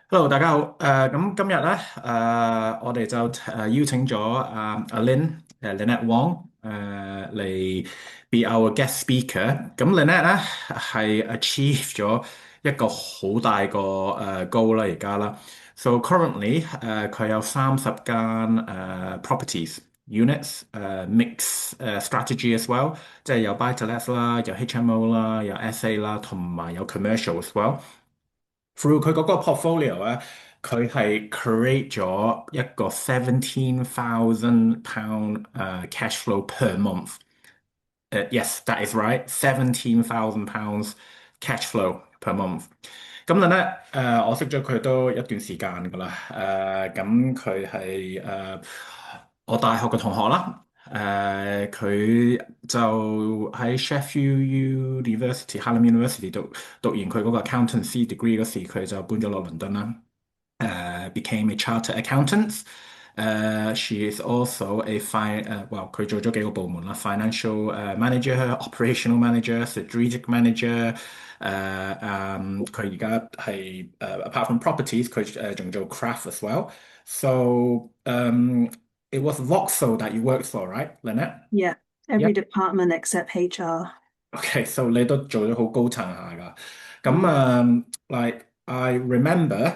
Hello，大家好。咁今日咧，我哋就邀請咗阿 Lynette Wong 嚟 be our guest speaker。咁 Lynette 咧係 achieve 咗一個好大個goal 啦，而家啦。So currently 佢有30間properties units mix strategy as well，即係有 buy to let 啦，有 HMO 啦，有 SA 啦，同埋有 commercial as well。through 佢嗰個 portfolio 咧，佢係 create 咗一個17,000 pound cash flow per month。Yes, that is right. 17,000 pounds cash flow per month。咁咧，我識咗佢都一段時間噶啦。咁佢係我大學嘅同學啦。佢就喺 Sheffield University、Hallam University 讀完佢嗰個 accountancy degree 嗰時，佢就搬咗落倫敦啦。became a chartered accountant。she is also a well 佢做咗幾個部門啦，financial manager、operational manager、strategic manager。佢而家係apart from properties，佢仲做 craft as well。So it was Vauxhall that you worked for, right, Lynette? Yeah, Yeah. every department except HR. Okay, so 你都做咗好高層下㗎。咁Mm. like I remember。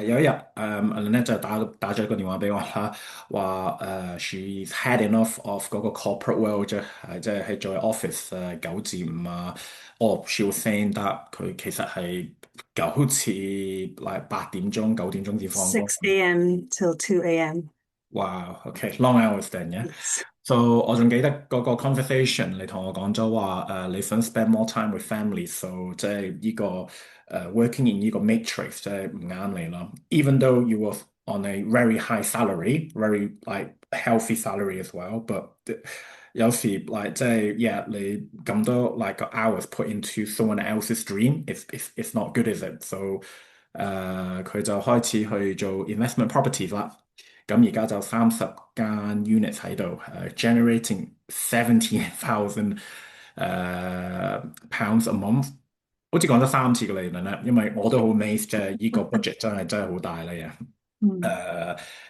有一日Lynette 就打咗個電話俾我啦，話she's had enough of 嗰個 corporate world 啫，即係喺做 office 9至5啊。哦，she was saying that 佢其實係好似嚟8點鐘9點鐘至放工。6 a.m. till 2 a.m. Wow, okay, long hours then, yeah. Yes. So 我仲記得嗰個 conversation，你同我講咗話你想 spend more time with family，so 即係呢個working in 呢個 matrix 即係唔啱你啦。Even though you were on a very high salary, very like healthy salary as well，but 有時 like 即係 yeah 你咁多 like hours put into someone else's dream，it's not good，is it？So 佢就開始去做 investment properties 啦。咁而家就30間 units 喺度generating 17,000pounds a month。好似講咗3次嘅利潤啦，因為我都好 amazed 即係呢個 budget 真係好大啦嘅。Mm.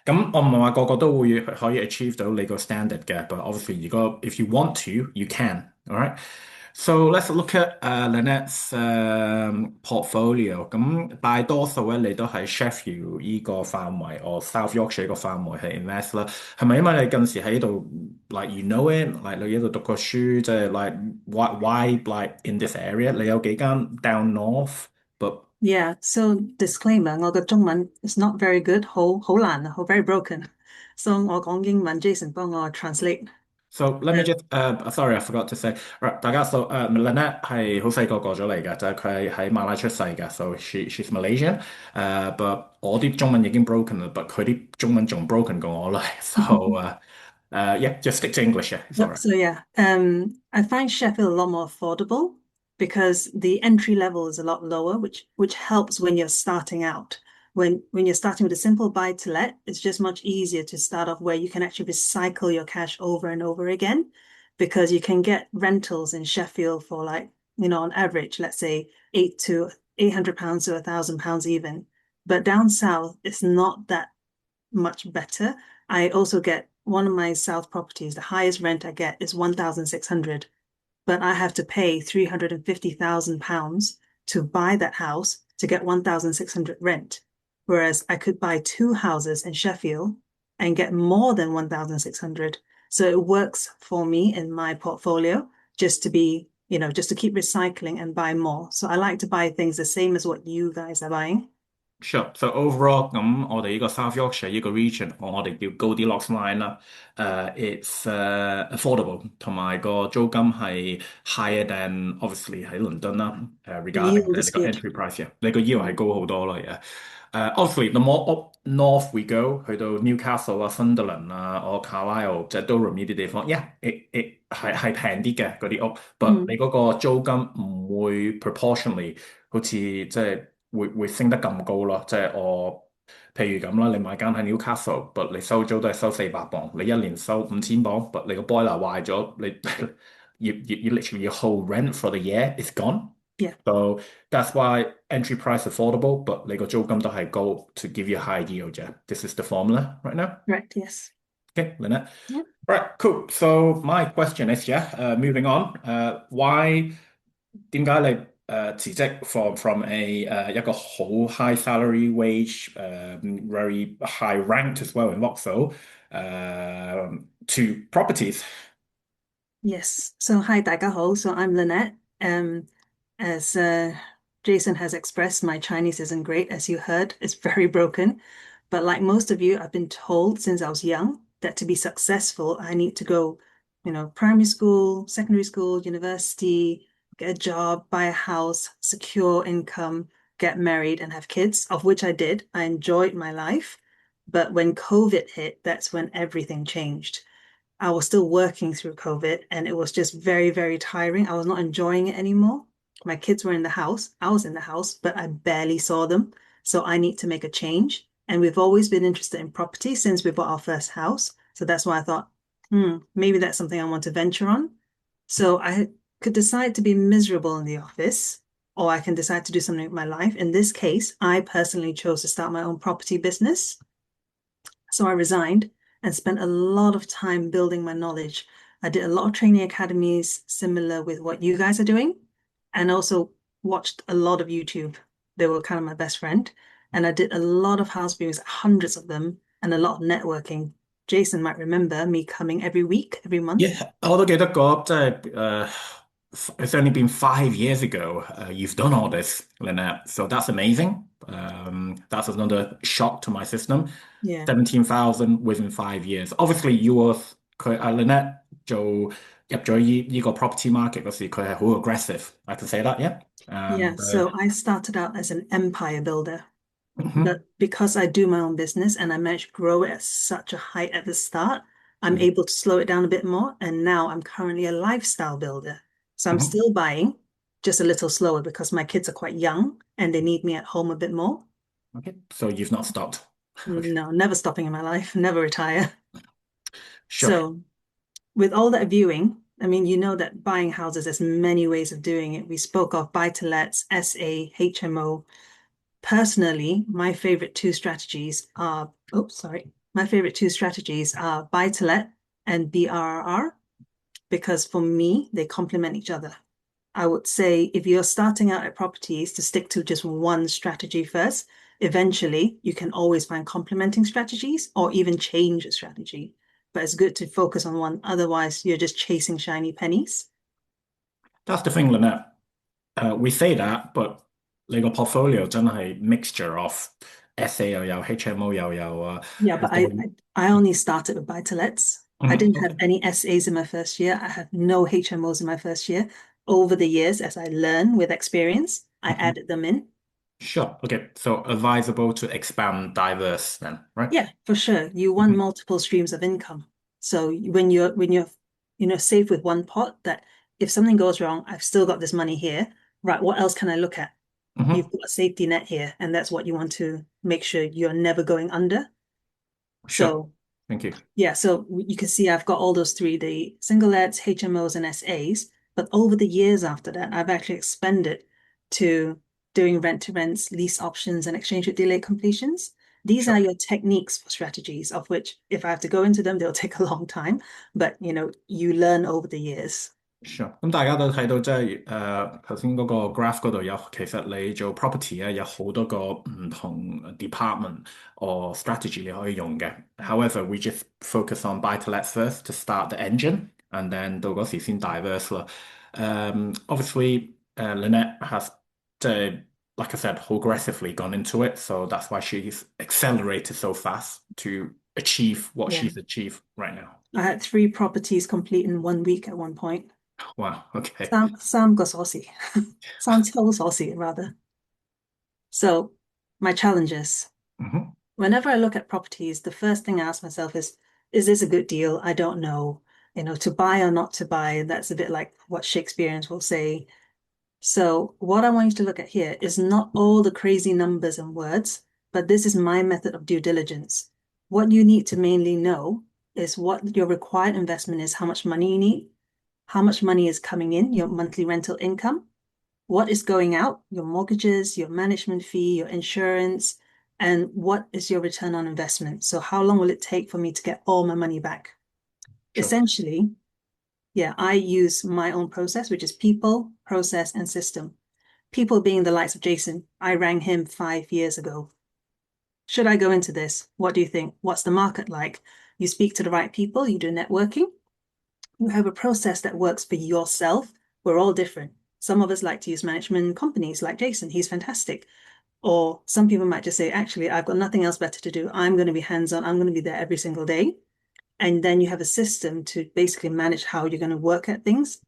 咁我唔係話個個都會可以 achieve 到你個 standard 嘅，but obviously 如果 if you want to you can，alright。So let's look at Lynette's portfolio。咁大多數咧，你都喺 Sheffield 依個範圍，或 South Yorkshire 依個範圍係 invest 啦。係咪因為你近時喺度，like you know it，like 你喺度讀過書，即係 like why like in this area？你有幾間 down north，but Yeah, so disclaimer, 我嘅中文 is not very good, 好難啊，好 very broken. So 我講英文，Jason 幫我 translate. So let me just sorry I forgot to say right 大家 so Lynette 係好細個過咗嚟嘅，就係佢係喺馬拉出世嘅，so she's Malaysian。but 我啲中文已經 broken 啦，but 佢啲中文仲 broken 過我啦，so yeah just stick to English yeah it's Yep, alright。so yeah, I find Sheffield a lot more affordable because the entry level is a lot lower, which helps when you're starting out. When you're starting with a simple buy to let, it's just much easier to start off where you can actually recycle your cash over and over again because you can get rentals in Sheffield for like, on average, let's say £800 to £1,000 even. But down south, it's not that much better. I also get one of my south properties, the highest rent I get is 1,600, but I have to pay £350,000 to buy that house to get 1,600 rent. Whereas I could buy two houses in Sheffield and get more than 1,600. So it works for me in my portfolio just to be, just to keep recycling and buy more. So I like to buy things the same as what you guys are buying. Sure. So overall，咁我哋呢個 South Yorkshire 呢個 region，我哋叫 Goldilocks line 啦。it's affordable，同埋個租金係 higher than obviously 喺倫敦啦。The regarding yield 即係 is 你個 good. entry price 啊，你個 yield 係高好多咯。obviously the more up north we go，去到 Newcastle 啊、Sunderland 啊、我 Carlisle 即係 Durham 呢啲地方，yeah，it 係平啲嘅嗰啲屋，but 你 Mm. 嗰個租金唔會 proportionally 好似即係。會升得咁高咯，即係我譬如咁啦，你買間喺 Newcastle，but 你收租都係收400磅，你一年收5000磅，but 你個 boiler 壞咗，你you literally your whole rent for the year is gone。Yeah. So that's why entry price affordable, but 你個租金都係高 to give you a high yield. Yeah, this is the formula right now. Right, yes. Okay, Lynette. Yeah. Right, cool. So my question is, moving on. Why 點解你辭職from一個好 high salary wage, very high ranked as well in Vauxhall, to properties? Yes. So hi, 大家好. So I'm Lynette. As Jason has expressed, my Chinese isn't great, as you heard. It's very broken. But like most of you, I've been told since I was young that to be successful, I need to go, primary school, secondary school, university, get a job, buy a house, secure income, get married, and have kids, of which I did. I enjoyed my life. But when COVID hit, that's when everything changed. I was still working through COVID and it was just very, very tiring. I was not enjoying it anymore. My kids were in the house. I was in the house, but I barely saw them. So I need to make a change. And we've always been interested in property since we bought our first house. So that's why I thought, maybe that's something I want to venture on. So I could decide to be miserable in the office, or I can decide to do something with my life. In this case, I personally chose to start my own property business. So I resigned and spent a lot of time building my knowledge. I did a lot of training academies similar with what you guys are doing, and also watched a lot of YouTube. They were kind of my best friend. And I did a lot of house viewings, hundreds of them, and a lot of networking. Jason might remember me coming every week, every month. Yeah, 我都記得嗰即係it's only been 5 years ago. You've done all this, Lynette. So that's amazing. That's another shock to my system. Yeah. 17,000 within 5 years. Obviously, you were Lynette 入咗呢個 property market 嗰時，佢係好 aggressive. I can say that, yeah. Yeah. So I started out as an empire builder. Mhm. But because I do my own business and I managed to grow it at such a height at the start, I'm able to slow it down a bit more. And now I'm currently a lifestyle builder. So I'm still buying, just a little slower because my kids are quite young and they need me at home a bit more. Okay, so you've not stopped. Okay. No, never stopping in my life, never retire. Sure. So with all that viewing, I mean, you know that buying houses, there's many ways of doing it. We spoke of buy-to-lets, SA, HMO. Personally, my favorite two strategies are, buy-to-let and BRRR, because for me, they complement each other. I would say if you're starting out at properties, to stick to just one strategy first. Eventually, you can always find complementing strategies or even change a strategy. But it's good to focus on one. Otherwise, you're just chasing shiny pennies. That's the thing, Lynette. We say that, but 你個 portfolio 真係 mixture of SA 又有 HMO 又有 Yeah, but I only started with buy-to-lets. I didn't have any SAs in my first year. I had no HMOs in my first year. Over the years, as I learn with experience, I added them in. Sure. Okay. So advisable to expand diverse then, right? Yeah, for sure. You want multiple streams of income. So when you're safe with one pot, that if something goes wrong, I've still got this money here. Right, what else can I look at? You've got a safety net here, and that's what you want to make sure you're never going under. Sure. So Thank you. yeah, so you can see I've got all those three, the single lets, HMOs, and SAs. But over the years after that, I've actually expanded to doing rent-to-rents, lease options, and exchange with delayed completions. These are your techniques for strategies, of which if I have to go into them, they'll take a long time. But you learn over the years. Sure. 咁大家都睇到即係頭先嗰個 graph 嗰度有，其實你做 property 咧有好多個唔同 department or strategy 你可以用嘅。However, we just focus on buy-to-let first to start the engine, and then 到嗰時先 diverse 啦。Obviously, Lynette has 即係 like I said, aggressively gone into it, so that's why she's accelerated so fast to achieve what she's achieved right now. I had 3 properties complete in 1 week at one point. Wow, okay. 三個鎖匙，三抽鎖匙 rather. So my challenges. Whenever I look at properties, the first thing I ask myself is this a good deal? I don't know. To buy or not to buy, that's a bit like what Shakespeareans will say. So what I want you to look at here is not all the crazy numbers and words, but this is my method of due diligence. What you need to mainly know is what your required investment is, how much money you need, how much money is coming in, your monthly rental income, what is going out, your mortgages, your management fee, your insurance, and what is your return on investment? So how long will it take for me to get all my money back? Sure. Essentially, yeah, I use my own process, which is people, process, and system. People being the likes of Jason. I rang him 5 years ago. Should I go into this? What do you think? What's the market like? You speak to the right people, you do networking. You have a process that works for yourself. We're all different. Some of us like to use management companies like Jason. He's fantastic. Or some people might just say, actually, I've got nothing else better to do. I'm going to be hands-on. I'm going to be there every single day. And then you have a system to basically manage how you're going to work at things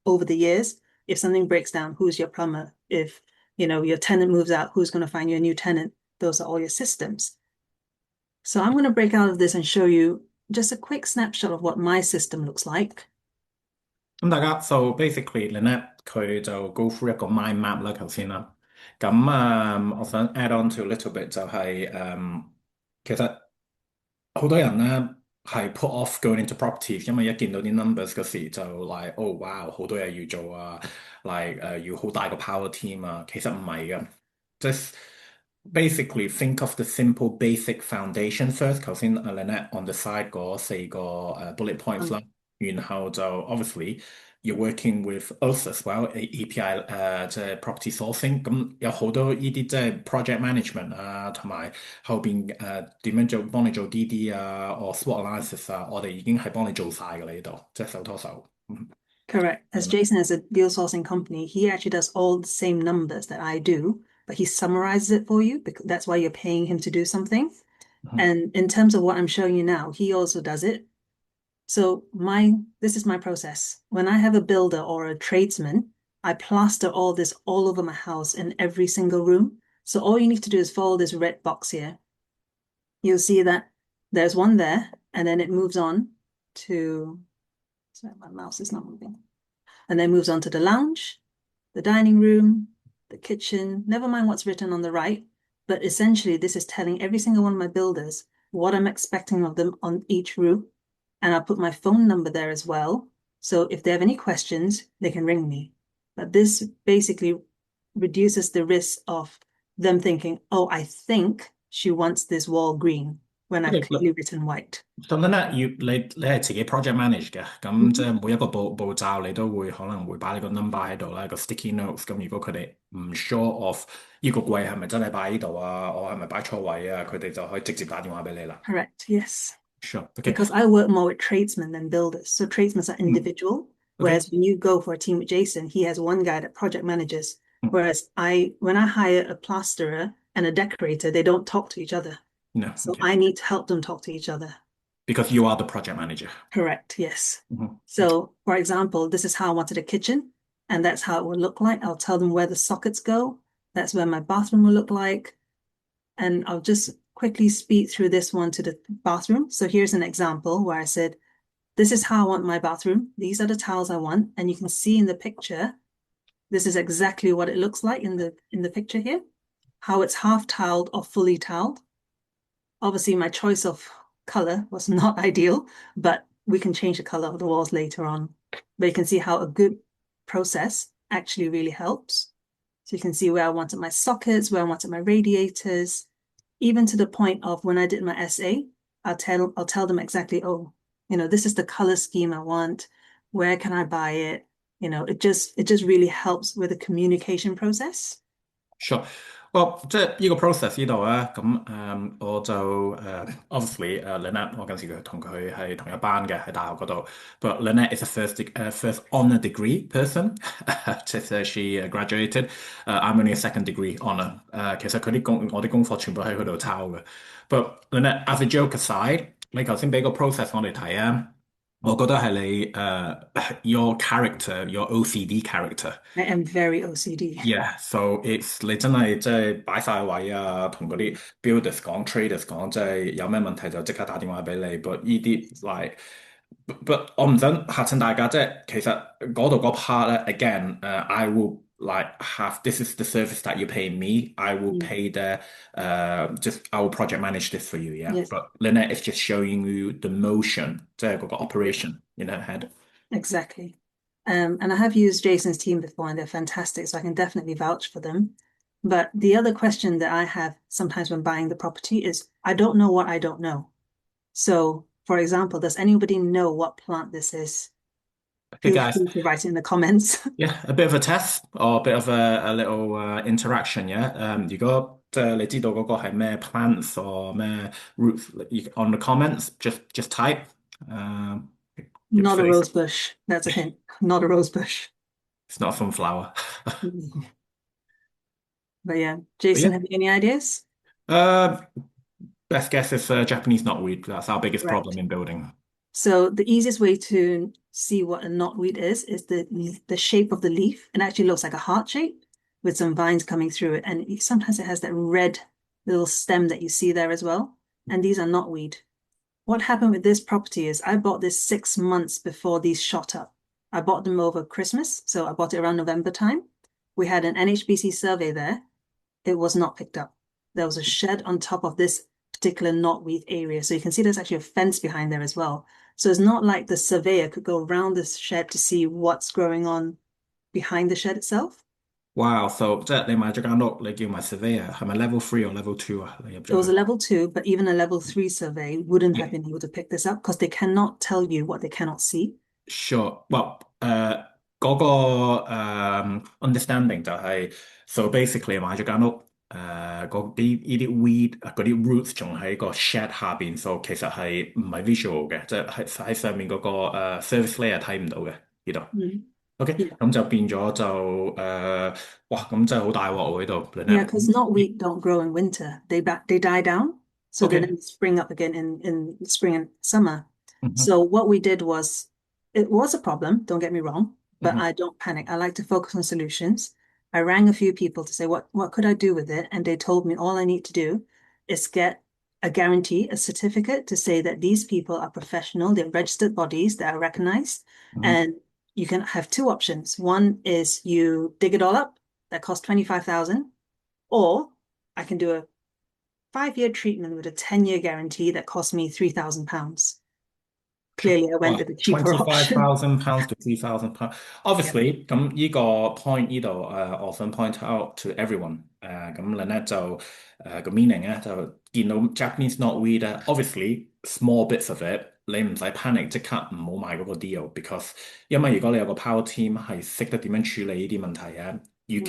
over the years. If something breaks down, who's your plumber? If, your tenant moves out, who's going to find you a new tenant? Those are all your systems. So I'm going to break out of this and show you just a quick snapshot of what my system looks like. 咁大家 so basically Lynette 佢就 go through 一個 mind map 啦，頭先啦。咁我想 add on to a little bit 就係其實好多人咧係 put off going into properties，因為一見到啲 numbers 嗰時就 like oh wow 好多嘢要做啊，like 要好大個 power team 啊，其實唔係嘅，just basically think of the simple basic foundation first。頭先Lynette on the side 嗰4個bullet points 啦。然後就 obviously you're working with us as well API 即係 property sourcing， 咁有好多呢啲即係 project management 啊，同埋後邊點樣幫你做 DD 啊，或 SWOT analysis 啊，我哋已經係幫你做晒㗎啦，呢度即係手拖手。Correct. As Jason has a deal sourcing company, he actually does all the same numbers that I do, but he summarizes it for you because that's why you're paying him to do something. And in terms of what I'm showing you now, he also does it. So this is my process. When I have a builder or a tradesman, I plaster all this all over my house in every single room. So all you need to do is follow this red box here. You'll see that there's one there, and then it moves on to, sorry, my mouse is not moving. And then moves on to the lounge, the dining room, the kitchen, never mind what's written on the right. But essentially, this is telling every single one of my builders what I'm expecting of them on each room. And I'll put my phone number there as well. So if they have any questions, they can ring me. But this basically reduces the risk of them thinking, oh, I think she wants this wall green when I've clearly written white. 咁咧，你係自己 project manage 嘅，咁即係每一個步驟你都會可能會擺你個 number 喺度啦，個 sticky notes。咁如果佢哋唔 sure of 呢個櫃係咪真係擺喺度啊，我係咪擺錯位啊，佢哋就可以直接打電話俾你啦。Correct, yes. Sure. Okay. Because I work more with tradesmen than builders. So tradesmen are individual. Whereas when you go for a team with Jason, he has one guy that project manages. Whereas when I hire a plasterer and a decorator, they don't talk to each other. No. So I need to help them talk to each other. Because you are the project manager. Correct, yes. So, for example, this is how I wanted a kitchen, and that's how it will look like. I'll tell them where the sockets go. That's where my bathroom will look like. And I'll just quickly speed through this one to the bathroom. So here's an example where I said, this is how I want my bathroom. These are the tiles I want. And you can see in the picture, this is exactly what it looks like in the picture here, how it's half tiled or fully tiled. Obviously, my choice of color was not ideal, but we can change the color of the walls later on. But you can see how a good process actually really helps. So you can see where I wanted my sockets, where I wanted my radiators, even to the point of when I did my essay, I'll tell them exactly, oh, this is the color scheme I want. Where can I buy it? It just really helps with the communication process. Sure. Well, 即係呢個 process 呢度咧，咁我就obviously Lynette 我嗰時同佢係同一班嘅喺大學嗰度，but Lynette is a first honour degree person， 即係 she graduated， I'm only a second degree honour， 其實我啲功課全部喺佢度抄嘅，but Lynette as a joke aside， 你頭先俾個 process 我哋睇啊。我覺得係你your character, your OCD character. I am very OCD. Yeah, so it's 你真係即係擺晒位啊，同嗰啲 builders 講、traders 講，即係有咩問題就即刻打電話俾你。But 呢啲 but 我唔想嚇親大家，即係其實嗰度嗰 part 咧，again， I will like have this is the service that you pay me. I will pay just I will project manage this for you, yeah. Yes. But Lynette is just showing you the motion, 即係嗰個 operation in her head. Exactly. And I have used Jason's team before and they're fantastic, so I can definitely vouch for them. But the other question that I have sometimes when buying the property is I don't know what I don't know. So, for example, does anybody know what plant this is? Okay, Feel guys. free to write it in the comments. Yeah, a bit of a test or a bit of a little interaction, yeah. 如果你知道嗰個係咩 plants or 咩 roots on the comments, just type. Give Not a face. rose bush. That's a hint. Not a rose bush. It's not a sunflower. But yeah, But Jason, yeah, have you any ideas? best guess is Japanese knotweed. That's our biggest problem Correct. in building. So the easiest way to see what a knotweed is the shape of the leaf. It actually looks like a heart shape with some vines coming through it. And sometimes it has that red little stem that you see there as well. And these are knotweed. What happened with this property is I bought this 6 months before these shot up. I bought them over Christmas, so I bought it around November time. We had an NHBC survey there. It was not picked up. There was a shed on top of this particular knotweed area. So you can see there's actually a fence behind there as well. So it's not like the surveyor could go around this shed to see what's growing on behind the shed itself. Wow, so 即係你買咗間屋，你叫埋 surveyor，係咪 level 3 or level 2 It was a level 2, but even a level 3 survey wouldn't have been able to pick this up because they cannot tell you what they cannot see. Sure. Well, 嗰個understanding 就係，so basically 買咗間屋，嗰啲呢啲 weed 嗰啲 roots 仲喺個 shed 下邊，so 其實係唔係 visual 嘅，即係喺上面嗰個surface layer 睇唔到嘅呢度。OK，Yeah. 咁就變咗就哇，咁真係好大鑊喎呢度。Yeah, because knotweed don't grow in winter. They die down. So they OK，then spring up again in spring and summer. 嗯哼 So what we did was, it was a problem, don't get me wrong, but 嗯哼 I don't panic. I like to focus on solutions. I rang a few people to say, what could I do with it? And they told me all I need to do is get a guarantee, a certificate to say that these people are professional, they're registered bodies that are recognized. 嗯哼 And you can have two options. One is you dig it all up, that costs 25,000, or I can do a 5-year treatment with a 10-year guarantee that cost me £3,000. Clearly, I went with the cheaper option. £25,000 to £3,000. Yeah. Obviously, 咁呢個 point 呢度，我想 point out to everyone，咁Lynette 就個 meaning 咧就見到 Japanese knotweed 咧，obviously small bits of it，你唔使 panic，即刻唔好買嗰個 deal，because 因為如果你有個 power team 係識得點樣處理呢啲問題，you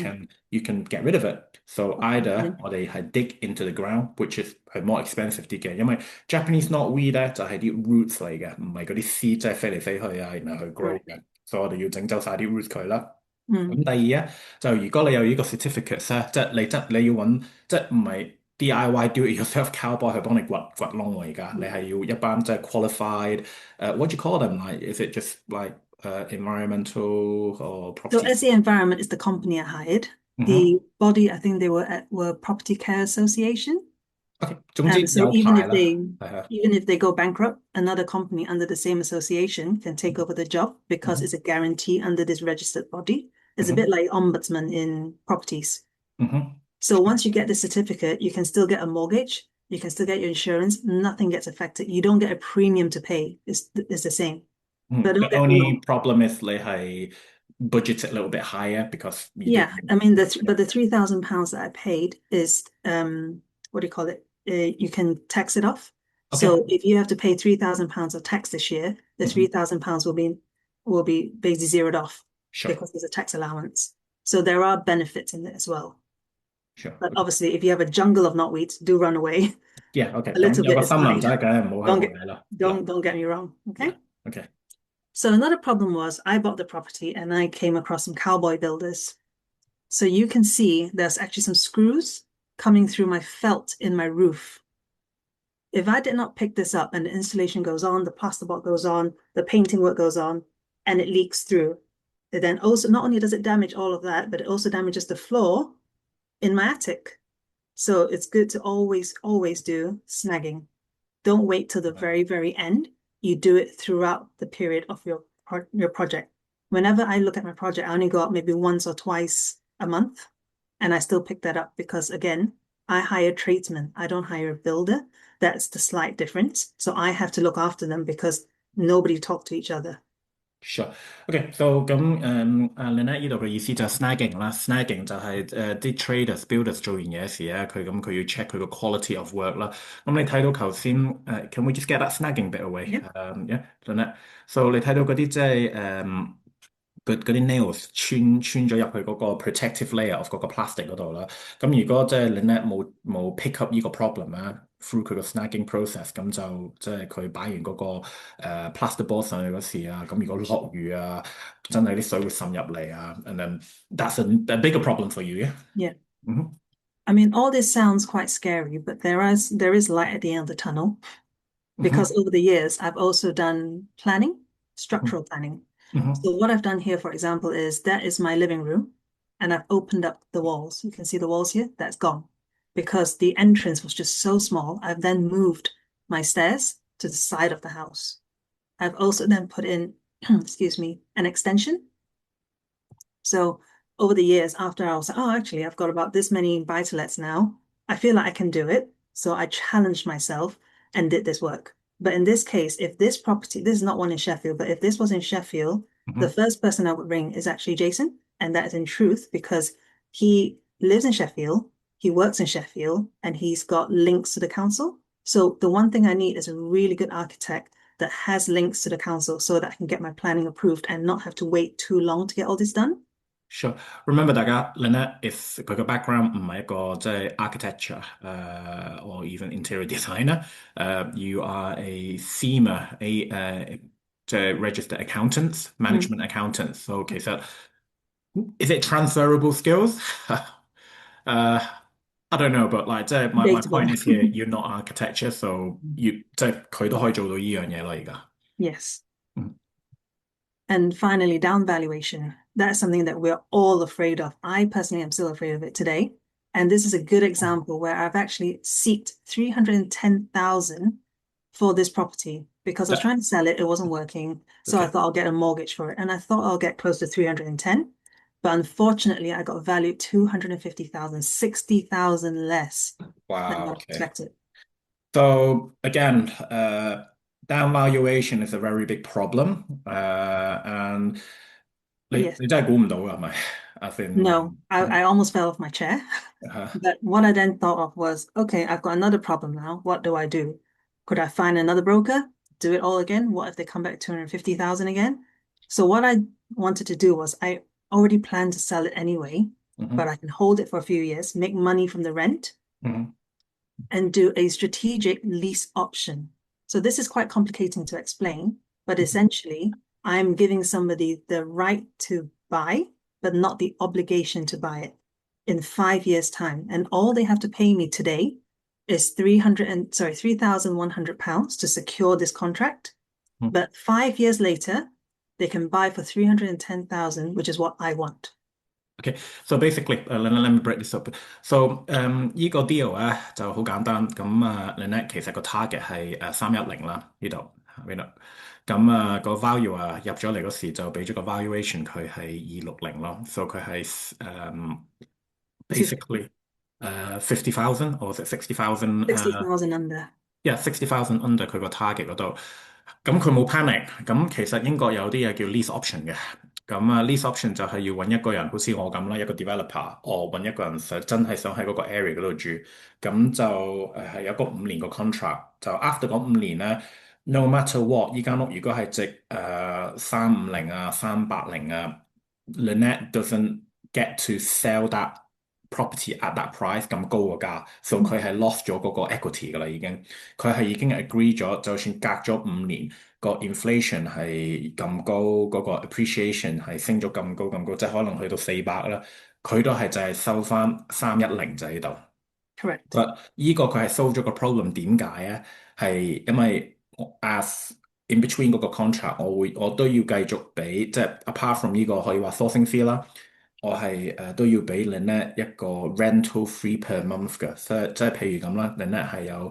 can get rid of it. So either 我哋係 dig into the ground, which is 係 more expensive 啲嘅，因為 Japanese knotweed 咧就係啲 roots 嚟嘅，唔係嗰啲 seed 即係飛嚟飛去然後去 grow 嘅，所以我哋要整走晒啲 roots 佢啦。咁第二就如果你有呢個 certificates 咧，即係你要揾，即係唔係 DIY do it yourself cowboy 去幫你掘窿喎，而家你係要一班即係 qualified，what do you call them? Like, is it just like environmental or So property? SE Environment is the company I hired. The body, I think they were Property Care Association. OK，So 總之有牌啦，係啊。even if they go bankrupt, another company under the same association can take over the job because it's a guarantee under this registered body. It's a bit like ombudsman in properties. So once you get the certificate, you can still get a mortgage, you can still get your insurance, nothing gets affected. You don't get a premium to pay. It's the same. But The only problem is 你係 budget it a little bit higher because yeah, I mean but the £3,000 that I paid is what do you call it? You can tax it off. Okay. So if you have to pay £3,000 of tax this year, the £3,000 will be basically zeroed off because there's a tax allowance. So there are benefits in it as well. Sure. But obviously, if you have a jungle of knotweeds, do run away. Yeah, okay. A little bit is fine. Don't get me wrong. Okay. Yeah, okay. So another problem was I bought the property and I came across some cowboy builders. So you can see there's actually some screws coming through my felt in my roof. If I did not pick this up and the installation goes on, the plasterboard goes on, the painting work goes on, and it leaks through, it then also not only does it damage all of that, but it also damages the floor in my attic. So it's good to always do snagging. Don't wait till the very, very end. You do it throughout the period of your project. Whenever I look at my project, I only go up maybe once or twice a month, and I still pick that up because, again, I hire tradesmen. I don't hire a builder. That's the slight difference. So I have to look after them because nobody talk to each other. Sure. OK，so 咁Lynette 呢度嘅意思就係 snagging 啦，snagging 就係啲 traders、builders 做完嘢時咧，佢要 check 佢個 quality of work 啦。咁你睇到頭先can we just get that snagging bit away？Yep. Yeah，Lynette。So 你睇到嗰啲即係嗰啲 nails 穿咗入去嗰個 protective layer of 嗰個 plastic 嗰度啦。咁如果即係 Lynette 冇 pick up 呢個 problem 啊，through 佢個 snagging process，咁就即係佢擺完嗰個plasterboard 上去嗰時啊，咁如果落雨啊，真係啲水會滲入嚟啊，and then that's a bigger problem for you, yeah? Yeah. Mhm, I mean, all this sounds quite scary, but there is light at the end of the tunnel mhm, because over the years I've also done planning, mhm, structural planning. mhm. So what I've done here, for example, is that is my living room, and I've opened up the walls. You can see the walls here. That's gone because the entrance was just so small. I've then moved my stairs to the side of the house. I've also then put in, excuse me, an extension. So over the years, after I was like, oh, actually, I've got about this many buy-to-lets now. I feel like I can do it. So I challenged myself and did this work. But in this case, if this property, this is not one in Sheffield, but if this was in Sheffield, the Mhm. first person I would ring is actually Jason. And that is in truth because he lives in Sheffield, he works in Sheffield, and he's got links to the council. So the one thing I need is a really good architect that has links to the council so that I can get my planning approved and not have to wait too long to get all this done. Sure. Remember 大家 Lynette is 佢嘅 background 唔係一個即係 architecture or even interior designer。You are a SEMA 即係 registered accountants, 嗯 management accountants。So 其實 is it transferable skills? Uh, I don't know, but like 即係 my Debatable. point is here, you're not architecture, so you 即係佢都可以做到呢樣嘢啦而家。Yes.嗯 And finally, down valuation. That's something that we're all afraid of. I personally am still afraid of it today. And this is a good example where I've actually seeked 310,000 for this property because I was trying to sell it, it wasn't working. So I OK。thought I'll get a mortgage for it. And I thought I'll get close to 310. But unfortunately, I got valued 250,000, 60,000 less than Wow, I OK。expected. So again, down valuation is a very big problem. And你Yes. 你真係估唔到㗎，係咪？As in, No, I almost fell off my chair. uh, But what I then thought of was, okay, I've got another problem now. What do I do? Could I find another broker, do it all again? What if they come back 250,000 again? So what I wanted to do was I already planned to sell it anyway, but mhm, I can hold it for a few years, make money from the rent, mhm, and do a strategic lease option. So this is quite complicating to explain, but mhm. essentially, I'm giving somebody the right to buy, but not the obligation to buy it in 5 years' time. And all they have to pay me today is £3,100 to secure this contract. Mhm. But 5 years later, they can buy for 310,000, which is what I want. Okay, so basically, let me break this up. So, 依個 deal 咧就好簡單。咁Lynette 其實個 target 係310啦，呢度。咁個 value 入咗嚟嗰時就俾咗個 valuation 佢係260咯。So 佢係basically 50,000 or is it 60,00060,000 under. Yeah, 60,000 under 佢個 target 嗰度，咁佢冇 panic，咁其實英國有啲嘢叫 lease option 嘅，咁lease option 就係要揾一個人，好似我咁啦，一個 developer，我揾一個人真係想喺嗰個 area 嗰度住，咁就係有個5年個 contract，就 after 嗰5年咧，no matter what，依間屋如果係值350啊、380啊，Lynette doesn't get to sell that property at that price 咁高個價，so 佢係 lost 咗嗰個 equity 噶啦，佢係已經 agree 咗，就算隔咗5年個 inflation 係咁高，嗰個 appreciation 係升咗咁高，即係可能去到400啦，佢都係就係收翻310就喺度。Correct. But 依個佢係 solve 咗個 problem，點解咧？係因為as in between 嗰個 contract，我都要繼續俾，即係 apart from 呢個可以話 sourcing fee 啦。我係都要俾 Lynette 一個 rental free per month 嘅，即係譬如咁啦，Lynette 係有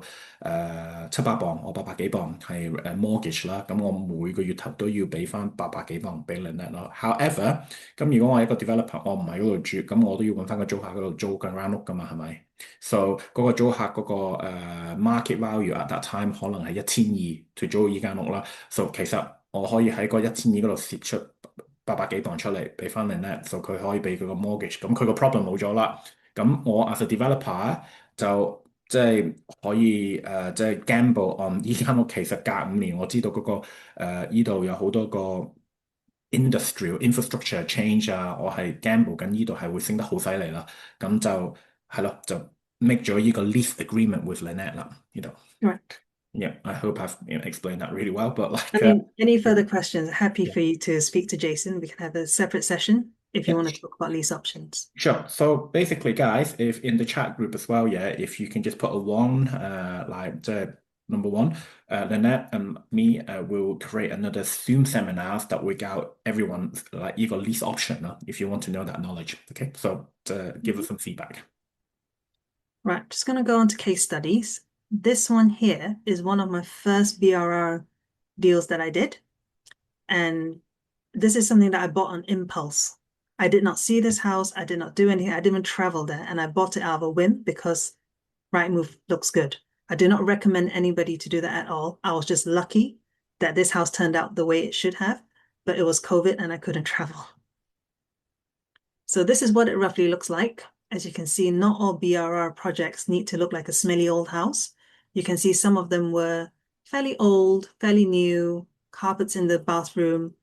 700磅，我800幾磅係mortgage 啦，咁我每個月頭都要俾翻800幾磅俾 Lynette 咯。However，咁如果我係一個 developer，我唔喺嗰度住，咁我都要揾翻個租客嗰度租緊間屋噶嘛，係咪？So 嗰個租客嗰個market value at that time 可能係1200去租依間屋啦。So 其實我可以喺個1200嗰度攝出800幾磅出嚟，俾翻 Lynette，就佢可以俾佢個 mortgage，咁佢個 problem 冇咗啦。咁我 as a developer 就即係可以即係 gamble on 呢間屋其實隔5年我知道嗰個依度有好多個 industrial infrastructure change 啊，我係 gamble 緊呢度係會升得好犀利啦。咁就係咯，就 make 咗呢個 lease agreement with Lynette 啦，呢度。Right. Yeah, I hope I've explained that really well. But I like, mean, any further questions? Happy for you to speak to Jason. We can have a separate session if you yeah, want to talk about lease options. sure. So basically, guys, if in the chat group as well, yeah, if you can just put a one, like the number one, Lynette and me will create another Zoom seminars that we got everyone like you got lease option if you want to know that knowledge. Okay, so give us some feedback. Right, just going to go on to case studies. This one here is one of my first BRR deals that I did. And this is something that I bought on impulse. I did not see this house. I did not do anything. I didn't even travel there. And I bought it out of a whim because Rightmove looks good. I do not recommend anybody to do that at all. I was just lucky that this house turned out the way it should have, but it was COVID and I couldn't travel. So this is what it roughly looks like. As you can see, not all BRR projects need to look like a smelly old house. You can see some of them were fairly old, fairly new, carpets in the bathroom.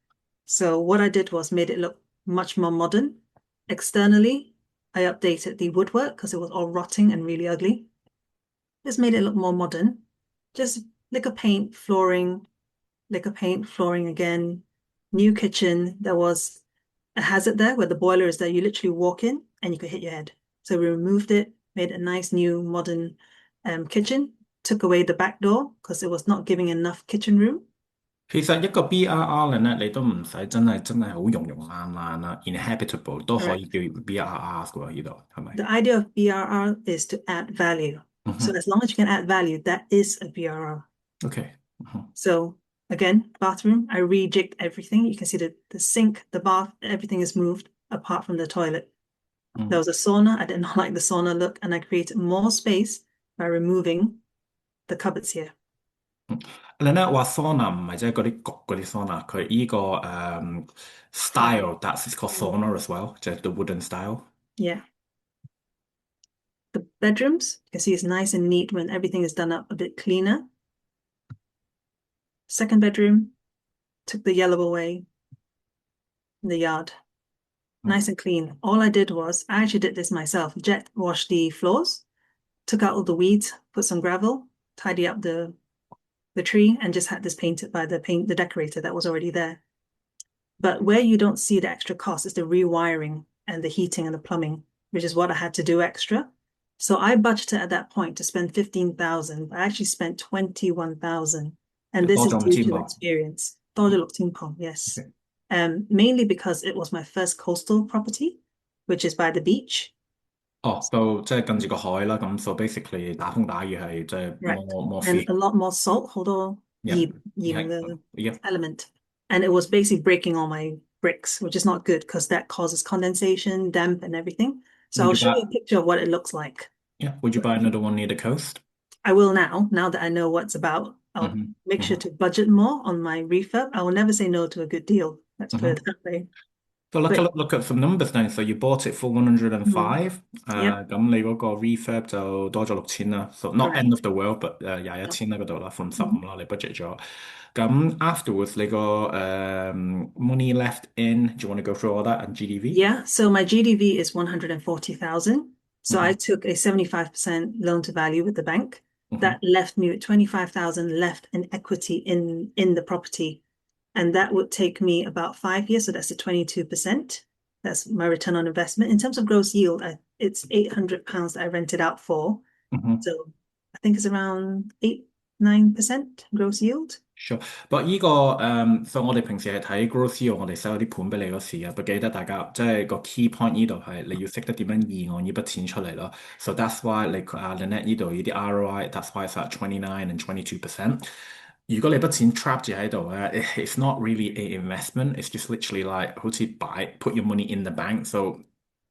So what I did was made it look much more modern. Externally, I updated the woodwork because it was all rotting and really ugly. Just made it look more modern. Just lick of paint, flooring, lick of paint, flooring again. New kitchen. There was a hazard there where the boiler is there. You literally walk in and you could hit your head. So we removed it, made a nice new modern kitchen, took away the back door because it was not giving enough kitchen room. 其實一個 BRR 咧，你都唔使真係好溶溶爛爛啦，inhabitable 都可以 Correct. 叫 BRR 嘅喎，呢度係咪？ The idea of BRR is to add value. So as long as you can add value, that is a BRR. OK， So again, bathroom, I rejigged everything. You can see the sink, the bath, everything is moved apart from the toilet. There was a sauna. I did not like the sauna look, and I created more space by removing the cupboards here. 你咧話 sauna 唔係即係嗰啲焗嗰啲 sauna，佢依個style that's called sauna as well，就係 the wooden style。Yeah. The bedrooms, you can see it's nice and neat when everything is done up a bit cleaner. Second bedroom, took the yellow away in the yard. Nice and clean. All I did was, I actually did this myself, jet washed the floors, took out all the weeds, put some gravel, tidy up the tree, and just had this painted by the decorator that was already there. But where you don't see the extra cost is the rewiring and the heating and the plumbing, which is what I had to do extra. So I budgeted at that point to spend 15,000. I actually spent 21,000. And this is due to experience. Yes. Mainly because it was my first coastal property, which is by the beach. 就即係近住個海啦，咁 so basically 打風打雨係即係 more and a lot more salt, 好多鹽嘅 element. And it was basically breaking all my bricks, which is not good because that causes condensation, damp, and everything. So I'll show you a picture of what it looks like. Yeah, would you buy another one near the coast? I will now that I know what's about. I'll make sure to budget more on my refurb. I will never say no to a good deal. Let's put it that way. So look at some numbers then. So you bought it for 105. 咁你嗰個 refurb 就多咗6000啦。So not end of the world, but 21,000啦嗰度啦，from 15啦，你 budget 咗。咁 afterwards 你個money left in, do you want to go through all that and GDV? Yeah, so my GDV is 140,000. So I took a 75% loan to value with the bank. That left me with 25,000 left in equity in the property. And that would take me about 5 years. So that's a 22%. That's my return on investment. In terms of gross yield, it's £800 that I rented out for. So I think it's around 8-9% gross yield. Sure，不過依個所以我哋平時係睇 gross yield，我哋 sell 啲盤俾你嗰時啊，不記得大家即係個 key point 呢度係你要識得點樣議案呢筆錢出嚟咯。So that's why 你Lynette 呢度呢啲 ROI，that's why it's at 29 and 22%。如果你筆錢 trap 住喺度咧，it's not really a investment，it's just literally like 好似put your money in the bank，so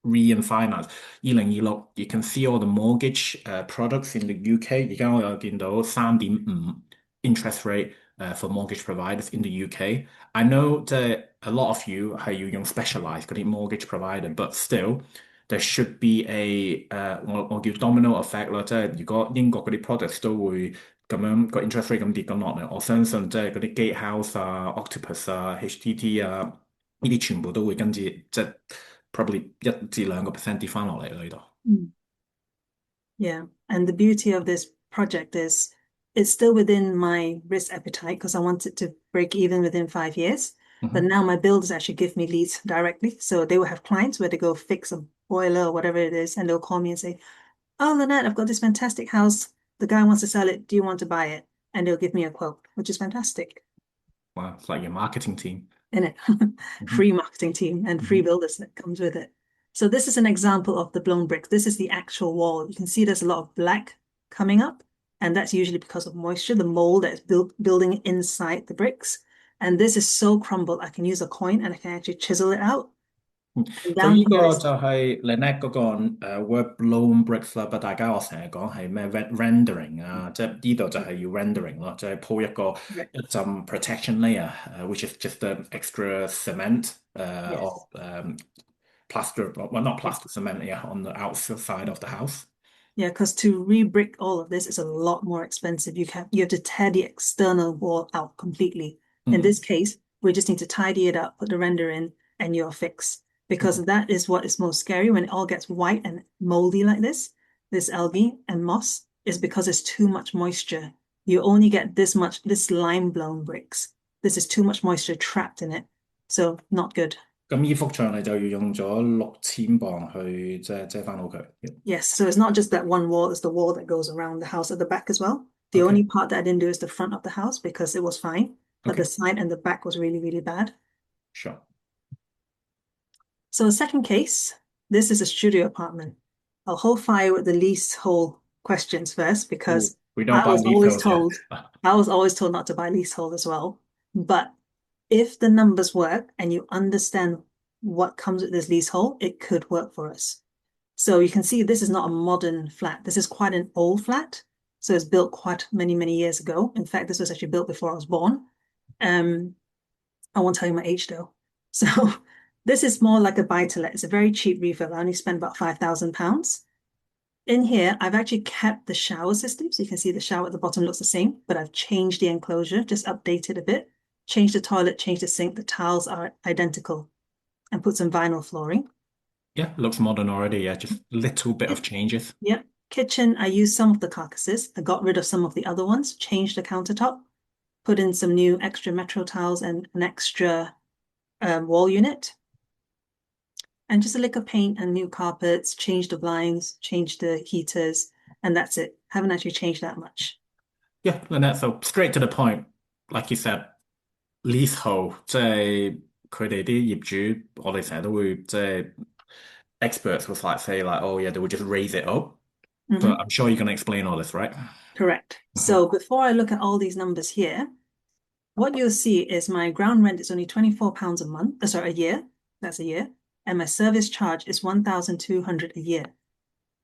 refinance 2026 you can see all the mortgage products in the UK，而家我又見到3.5 interest rate。for mortgage providers in the UK. I know that a lot of you 係要用 specialised 嗰啲 mortgage provider，but still there should be a 我叫 domino effect 啦，即係如果英國嗰啲 products 都會咁樣個 interest rate 咁跌緊落嚟，我相信即係嗰啲 Gatehouse 啊、Octopus 啊、HTT 啊呢啲全部都會跟住即係 probably 1至2% 跌翻落嚟啦呢度。Yeah, and the beauty of this project is it's still within my risk appetite because I want it to break even within 5 years. But now my builders actually give me leads directly. So they will have clients where they go fix a boiler or whatever it is, and they'll call me and say, "Oh, Lynette, I've got this fantastic house. The guy wants to sell it. Do you want to buy it?" And they'll give me a quote, which is fantastic. Wow, it's like your marketing team. In it, free marketing team and free builders that comes with it. So this is an example of the blown bricks. This is the actual wall. You can see there's a lot of black coming up, and that's usually because of moisture, the mold that is building inside the bricks. And this is so crumbled, I can use a coin and I can actually chisel it out. And 所 down 以呢 here 個 is 就係 Lynette 嗰個word blown bricks 啦，不過大家我成日講係咩 rendering 啊，即係呢度就係要 rendering 咯，即係鋪一陣 protection layer， which is just an extra cement yes. or plaster, well not plaster cement, yeah, on the outside of the house. Yeah, because to re-brick all of this is a lot more expensive. You have to tear the external wall out completely. In this case, we just need to tidy it up, put the render in, and you're fixed. Because that is what is most scary when it all gets white and moldy like this algae and moss, is because there's too much moisture. You only get this lime blown bricks. This is too much moisture trapped in it. So not good. 咁呢幅牆你就要用咗6000磅去遮翻好佢。Yes, so it's not just that one wall, it's the wall that goes around the house at the back as well. The Okay. only part that I didn't do is the front of the house because it was fine, but Okay. the side and the back was really, really bad. Sure. So the second case, this is a studio apartment. I'll hold fire with the leasehold questions first because we don't I buy was always leasehold, told I was always told not to buy leasehold as well. But if the numbers work and you understand what comes with this leasehold, it could work for us. So you can see this is not a modern flat. This is quite an old flat. So it's built quite many, many years ago. In fact, this was actually built before I was born. I won't tell you my age though. So this is more like a buy-to-let. It's a very cheap refurb. I only spent about £5,000. In here, I've actually kept the shower system. So you can see the shower at the bottom looks the same, but I've changed the enclosure, just updated a bit, changed the toilet, changed the sink. The tiles are identical and put some vinyl flooring. Yeah, looks modern already. Yeah, just little bit of changes. Yep. Kitchen, I used some of the carcasses. I got rid of some of the other ones, changed the countertop, put in some new extra metro tiles and an extra wall unit. And just a lick of paint and new carpets, changed the blinds, changed the heaters, and that's it. Haven't actually changed that much. Yeah, Lynette, so straight to the point. Like you said, leasehold 即係佢哋啲業主，我哋成日都會即係 experts will like say like, oh yeah, they would just raise it up. But I'm sure you're going to explain all this, right? Correct. So before I look at all these numbers here, what you'll see is my ground rent is only £24 a month, sorry, a year. That's a year. And my service charge is 1,200 a year.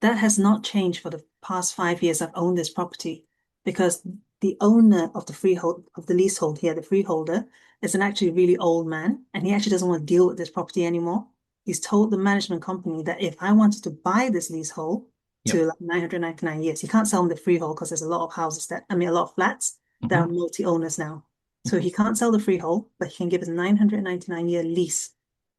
That has not changed for the past 5 years I've owned this property because the owner of the freehold, of the leasehold here, the freeholder, is an actually really old man, and he actually doesn't want to deal with this property anymore. He's told the management company that if I wanted to buy this leasehold to like 999 years, he can't sell them the freehold because there's a lot of houses that, a lot of flats that are multi-owners now. So he can't sell the freehold, but he can give us a 999-year lease.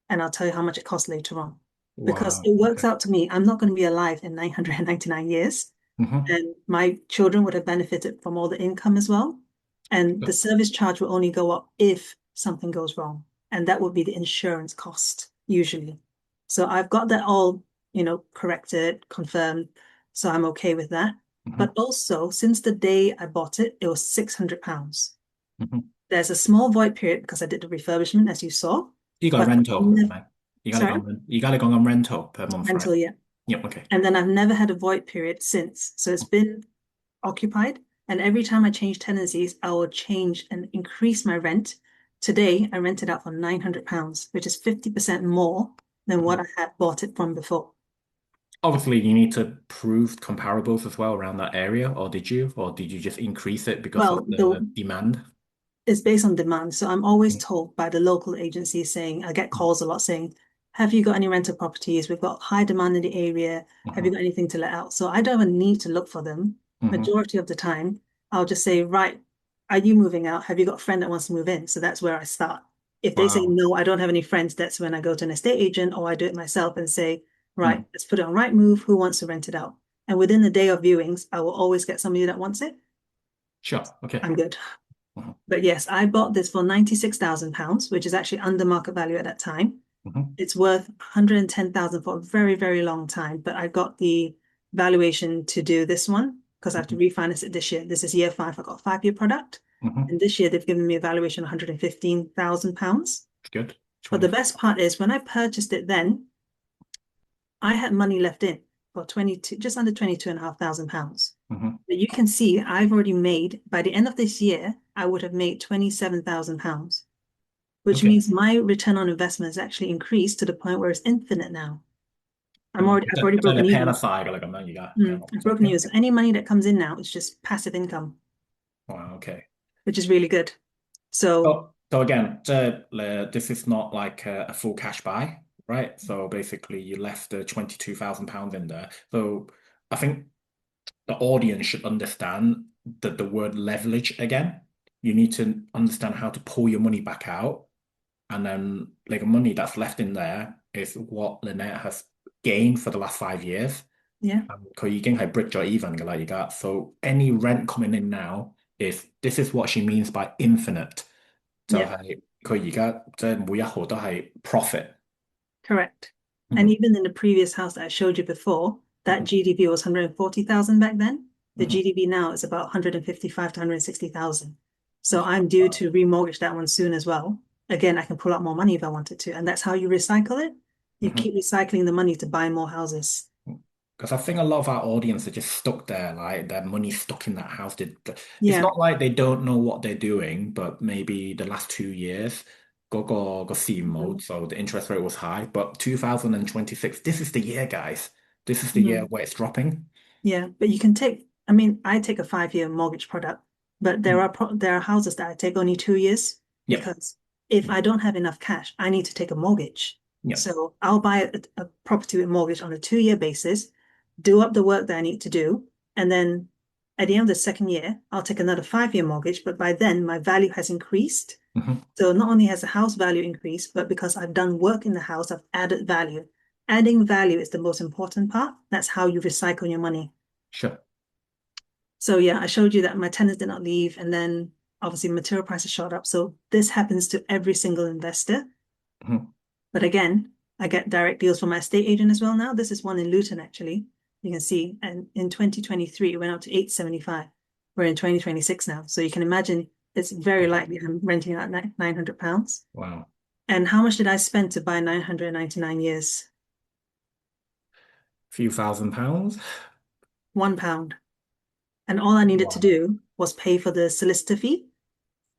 And I'll tell you how much it costs later on. Because it works out to me, I'm not going to be alive in 999 years. And my children would have benefited from all the income as well. And the service charge will only go up if something goes wrong. And that would be the insurance cost, usually. So I've got that all, corrected, confirmed. So I'm okay with that. But also, since the day I bought it, it was £600. There's a small void period because I did the refurbishment, as you saw. 呢個係 rental 係咪？而家你講緊 rental per month, rental, right? yeah. Yep, okay. And then I've never had a void period since. So it's been occupied. And every time I change tenancies, I will change and increase my rent. Today, I rented out for £900, which is 50% more than what I had bought it from before. Obviously, you need to prove comparables as well around that area, or did you? Or did you just increase it because of the demand? it's based on demand. So I'm always told by the local agency saying, I get calls a lot saying, have you got any rental properties? We've got high demand in the area. Have you got anything to let out? So I don't even need to look for them. Majority of the time, I'll just say, right, are you moving out? Have you got a friend that wants to move in? So that's where I start. If they say, Wow. no, I don't have any friends, that's when I go to an estate agent or I do it myself and say, right, let's put it on Rightmove. Who wants to rent it out? And within the day of viewings, I will always get somebody that wants it. Sure. Okay. I'm good. But yes, I bought this for £96,000, which is actually under market value at that time. It's worth 110,000 for a very, very long time. But I got the valuation to do this one because I have to refinance it this year. This is year 5. I got a 5-year product. And this year they've given me a valuation of £115,000. Good. But the best part is when I purchased it then, I had money left in for just under £22,500. But you can see I've already made, by the end of this year, I would have made £27,000, which means my return on investment has actually increased to the point where it's infinite now. I've already broken even. I've broken even. So any money that comes in now is just passive income. Wow, okay. Which is really good. So again, this is not like a full cash buy, right? So basically you left the £22,000 in there. So I think the audience should understand that the word leverage again. You need to understand how to pull your money back out. And then like the money that's left in there is what Lynette has gained for the last 5 years. Yeah. 佢已經係 break 咗even 㗎啦，而家。So any rent coming in now this is what she means by infinite. 就係佢而家即係每一毫都係 profit. Correct. And even in the previous house that I showed you before, that GDP was 140,000 back then. The GDP now is about 155 to 160,000. So I'm due to remortgage that one soon as well. Again, I can pull out more money if I wanted to. And that's how you recycle it. You keep recycling the money to buy more houses. Because I think a lot of our audience are just stuck there, like their money's stuck in that house. It's not like they don't know what they're doing, but maybe the last 2 years, go see mode, so the interest rate was high. But 2026, this is the year, guys. This is the year where it's dropping. Yeah, but you can take, I mean, I take a 5-year mortgage product, but there are houses that I take only 2 years because if I don't have enough cash, I need to take a mortgage. So I'll buy a property with mortgage on a 2-year basis, do up the work that I need to do, and then at the end of the second year, I'll take another 5-year mortgage, but by then my value has increased. So not only has the house value increased, but because I've done work in the house, I've added value. Adding value is the most important part. That's how you recycle your money. Sure. So yeah, I showed you that my tenants did not leave, and then obviously material prices shot up. So this happens to every single investor. But again, I get direct deals from my estate agent as well now. This is one in Luton, actually. You can see, and in 2023, it went up to 875. We're in 2026 now. So you can imagine it's very likely I'm renting out £900. Wow. And how much did I spend to buy 999 years? A few £1,000s? £1. And all I needed to do was pay for the solicitor fee,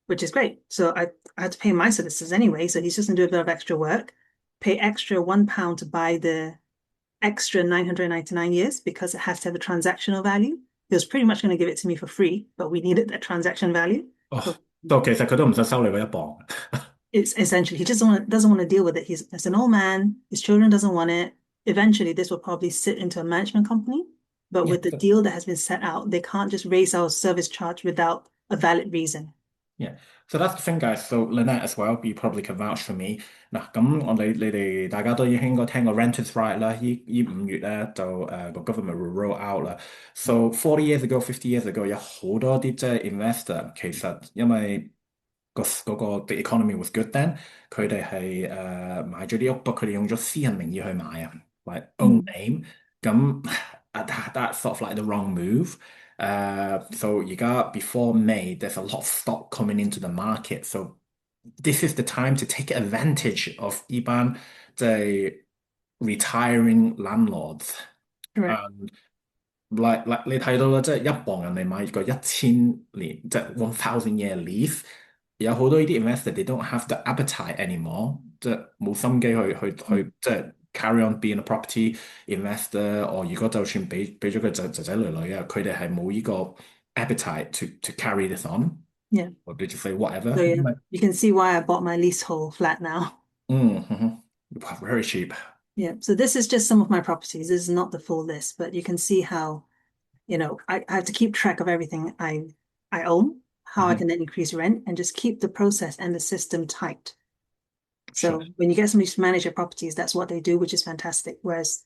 which is great. So I had to pay my solicitors anyway. So he's just gonna do a bit of extra work, pay extra £1 to buy the extra 999 years because it has to have a transactional value. He was pretty much going to give it to me for free, but we needed that transaction value.其實佢都唔想收你嗰一磅。It's essentially, he just doesn't want to deal with it. He's an old man. His children doesn't want it. Eventually, this will probably sit into a management company. But with the deal that has been set out, they can't just raise our service charge without a valid reason. Yeah, so that's the thing, guys. So Lynette as well, you probably can vouch for me. 嗱，咁你哋大家都應該聽過 renters' right 啦，依5月咧就個 government will roll out 啦。So 40 years ago, 50 years ago，有好多啲即係 investor，其實因為嗰個 the economy was good then，佢哋係買咗啲屋，不過佢哋用咗私人名義去買啊，like own name。咁that's sort of like the wrong move. So before May, there's a lot of stock coming into the market. So this is the time to take advantage of 一班即係 retiring landlords. Like 你睇到啦，即係一磅人哋買個1000年，即係1000-year lease，有好多呢啲 investor they don't have the appetite anymore，即係冇心機去即係 carry on being a property investor，如果就算俾咗佢仔女啊，佢哋係冇呢個 appetite to carry this on。 So 而家 before May there's a lot of stock coming into the market. So this is the time to take advantage of 一班即係 retiring landlords. Like 你睇到啦，即係一磅人哋買個1000年，即係1000-year lease，有好多呢啲 investor they don't have the appetite anymore，即係冇心機去即係 carry on being a property investor，如果就算俾咗佢仔女啊，佢哋係冇呢個 appetite to carry this on。Yeah. Or did you say whatever? So yeah, you can see why I bought my leasehold flat now. Mm-hmm. Very cheap. Yeah. So this is just some of my properties. This is not the full list, but you can see how, I have to keep track of everything I own, how I Mm-hmm. can then increase rent and just keep the process and the system tight. Sure. So when you get somebody to manage your properties, that's what they do, which is fantastic. Whereas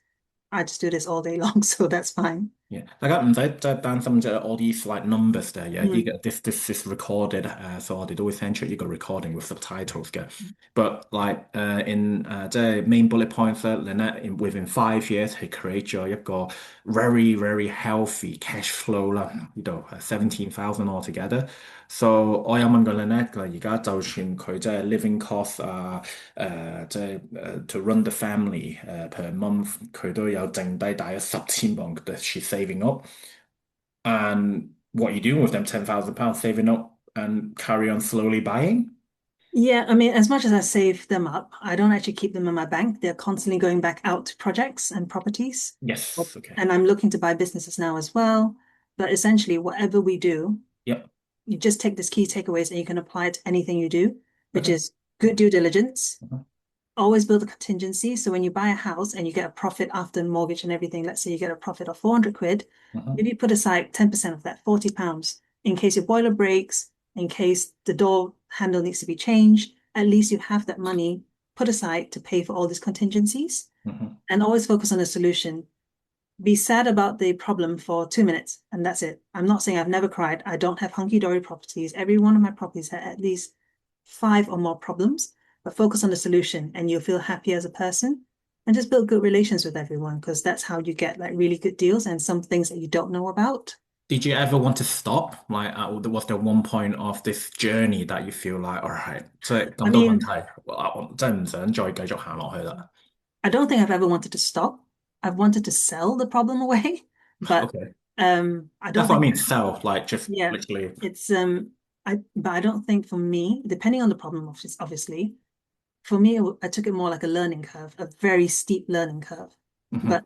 I just do this all day long, so that's fine. Yeah，大家唔使即係擔心即係 all these like numbers 嘅嘢，依 Mm. 個 this is recorded，所以我哋都會 send 出依個 recording with subtitles 嘅。But like in 即係 main bullet points 咧，Lynette within 5 years 係 create 咗一個 very very healthy cash flow 啦，呢度 17,000 altogether。So 我有問過 Lynette 㗎，而家就算佢即係 living cost 即係to run the family per month，佢都有剩低大約10,000磅嘅 she's saving up. And what are you doing with them £10,000 saving up and carry on slowly buying? Yeah, I mean, as much as I save them up, I don't actually keep them in my bank. They're constantly going back out to projects and properties. Yes, okay. And I'm looking to buy businesses now as well. But essentially, whatever we do, Yep. you just take this key takeaways and you can apply it to anything you do, which Okay. is good due diligence. Mhm. Always build a contingency. So when you buy a house and you get a profit after mortgage and everything, let's say you get a profit of 400 quid, Mhm. maybe put aside 10% of that, £40, in case your boiler breaks, in case the door handle needs to be changed. At least you have that money put aside to pay for all these contingencies. Mhm. And always focus on a solution. Be sad about the problem for 2 minutes and that's it. I'm not saying I've never cried. I don't have hunky-dory properties. Every one of my properties had at least 5 or more problems, but focus on the solution and you'll feel happy as a person and just build good relations with everyone because that's how you get like really good deals and some things that you don't know about. Did you ever want to stop? Like, was there one point of this journey that you feel like, all right, 即係 I 咁多問 mean, 題，我真係唔想再繼續行落去啦。I don't think I've ever wanted to stop. I've wanted to sell the problem away, but Okay. I don't That's what I think mean, sell, like just yeah, literally. it's but I don't think for me, depending on the problem, obviously, for me, I took it more like a learning curve, a very steep learning curve. Mhm. But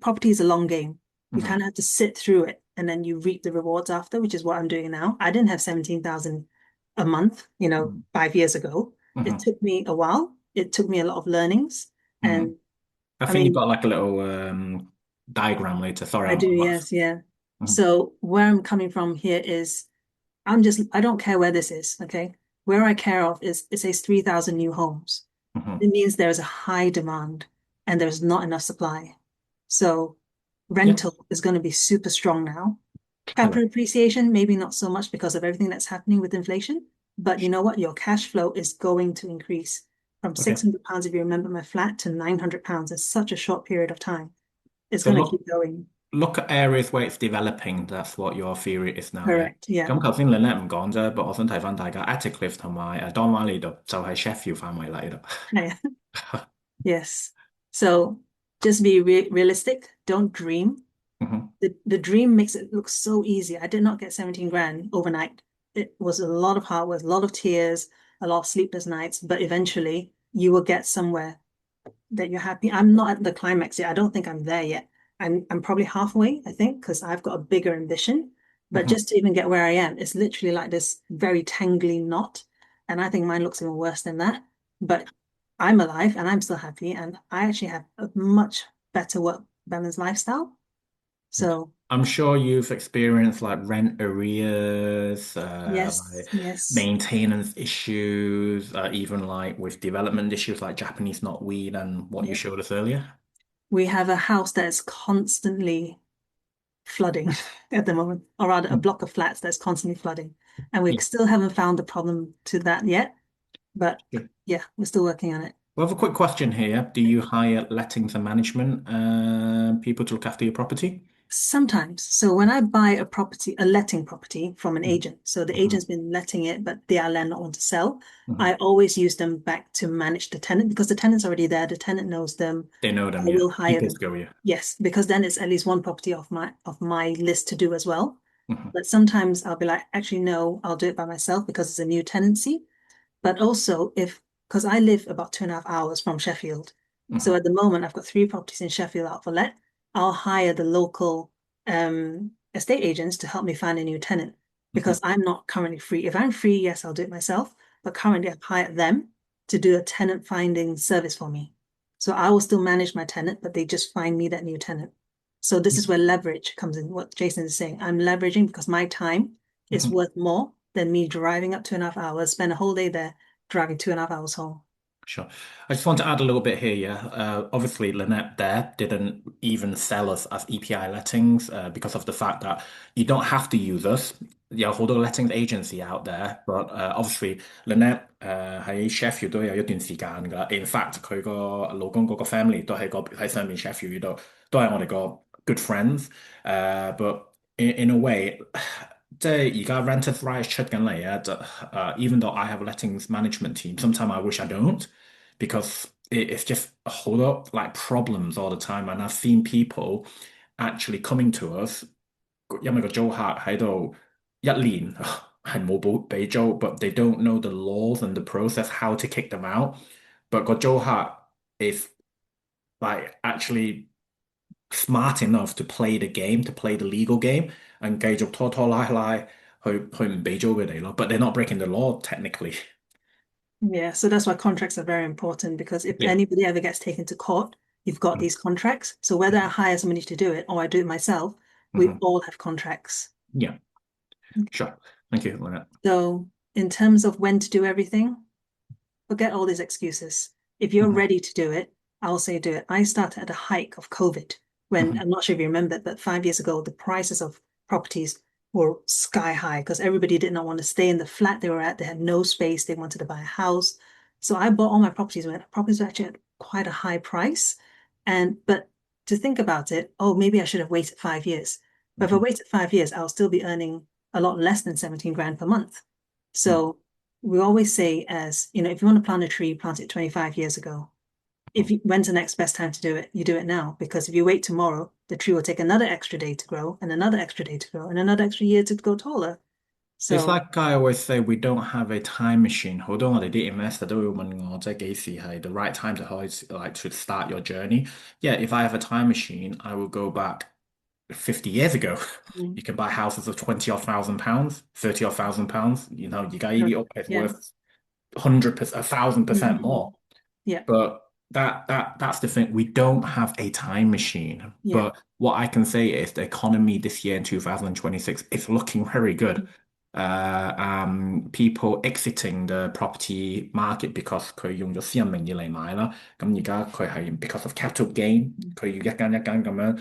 property is a long game. You Mhm. kind of have to sit through it and then you reap the rewards after, which is what I'm doing now. I didn't have 17,000 a month, Mhm. 5 years ago. It Mhm. took me a while. It took me a lot of learnings. Mhm. And I I think you've mean, got like a little diagram later. Sorry, I do, I'm yes, yeah. Mhm. So where I'm coming from here is I don't care where this is, okay? Where I care of is it says 3,000 new homes. Mhm. It means there is a high demand and there's not enough supply. So Yeah. rental is going to be super strong now. Hello. Capital appreciation, maybe not so much because of everything that's happening with inflation. But you know what? Your cash flow is going to increase from Okay. £600, if you remember my flat, to £900 in such a short period of time. It's So going to keep going. look at areas where it's developing. That's what your theory is now, yeah. Correct. Yeah. 咁頭先 Lynette 唔講啫，不過我想提翻大家 Atticliffe 同埋Donwell 呢度就係 Sheffield 範圍嚟度。Yeah. Yes. So just be realistic. Don't dream. Mhm. The dream makes it look so easy. I did not get 17 grand overnight. It was a lot of hard work, a lot of tears, a lot of sleepless nights, but eventually you will get somewhere that you're happy. I'm not at the climax yet. I don't think I'm there yet. I'm probably halfway, I think, because I've got a bigger ambition. But Mhm. just to even get where I am, it's literally like this very tangly knot. And I think mine looks even worse than that. But I'm alive and I'm still happy. And I actually have a much better work balance lifestyle. So I'm sure you've experienced like rent arrears, yes, like yes. maintenance issues, even like with development issues like Japanese knotweed and what you Yeah. showed us earlier. We have a house that is constantly flooding at the moment, or rather a Mm. block of flats that's constantly flooding. And we Yeah. still haven't found the problem to that yet. But Sure. yeah, we're still working on it. We have a quick question here. Do you hire lettings and management people to look after your property? Sometimes. So when I buy a property, a letting property from an Mhm. agent, so the Mhm. agent's been letting it, but they are landlord want to sell, Mhm. I always use them back to manage the tenant because the tenant's already there. The tenant knows them. They know I them, yeah. will hire People them. skill, yeah. Yes, because then it's at least one property of my list to do as well. Mhm. But sometimes I'll be like, actually, no, I'll do it by myself because it's a new tenancy. But also because I live about 2.5 hours from Sheffield. So Mhm. at the moment, I've got 3 properties in Sheffield out for let. I'll hire the local estate agents to help me find a new tenant. because I'm not currently free. If I'm free, yes, I'll do it myself. But currently, I've hired them to do a tenant finding service for me. So I will still manage my tenant, but they just find me that new tenant. So this is where leverage comes in, what Jason is saying. I'm leveraging because my time is worth more than me driving up 2.5 hours, spend a whole day there, driving 2.5 hours home. Sure. I just want to add a little bit here, yeah. Obviously, Lynette there didn't even sell us as EPI lettings because of the fact that you don't have to use us. 有好多 lettings agency out there, but obviously Lynette 喺 Sheffield 都有一段時間㗎啦。In fact，佢個老公嗰個 family 都喺上面 Sheffield 度，都係我哋個 good friends。But in a way，即係而家 renters rights 出緊嚟啊，就even though I have a lettings management team, sometimes I wish I don't because it's just a whole lot like problems all the time, and I've seen people actually coming to us 因為個租客喺度1年係冇俾租 but they don't know the laws and the process how to kick them out, but 個租客 is like actually smart enough to play the game, to play the legal game, and 繼續拖拖拉拉去唔俾租佢哋咯。But they're not breaking the law technically. Yeah, so that's why contracts are very important, because if Yeah. anybody ever gets taken to court, you've got these contracts. So whether I hire somebody to do it or I do it myself, we all have contracts. Yeah, sure. Thank you, Lynette. So in terms of when to do everything, forget all these excuses. If you're ready to do it, I'll say do it. I started at the height of COVID when, I'm not sure if you remember, but 5 years ago, the prices of properties were sky high because everybody did not want to stay in the flat they were at. They had no space. They wanted to buy a house. So I bought all my properties when properties were actually at quite a high price. But to think about it, oh, maybe I should have waited 5 years. But if I waited 5 years, I'll still be earning a lot less than 17 grand per month. So we always say, as you know, if you want to plant a tree, plant it 25 years ago. When's the next best time to do it? You do it now, because if you wait tomorrow, the tree will take another extra day to grow, and another extra day to grow, and another extra year to go taller. So it's like I always say, we don't have a time machine. 好多我哋啲 investor 都會問我，即係幾時係 the right time to like to start your journey. Yeah, if I have a time machine, I will go back 50 years ago. You can buy houses of 20 odd thousand pounds, 30 odd thousand pounds. You know, you got EV up, it's worth 100%, 1,000% more. Yeah. But that's the thing. We don't have a time machine. Yeah. But what I can say is the economy this year in 2026 is looking very good. People exiting the property market because 佢用咗私人名義嚟買啦。咁而家佢係 because of capital gain，佢要一間一間咁樣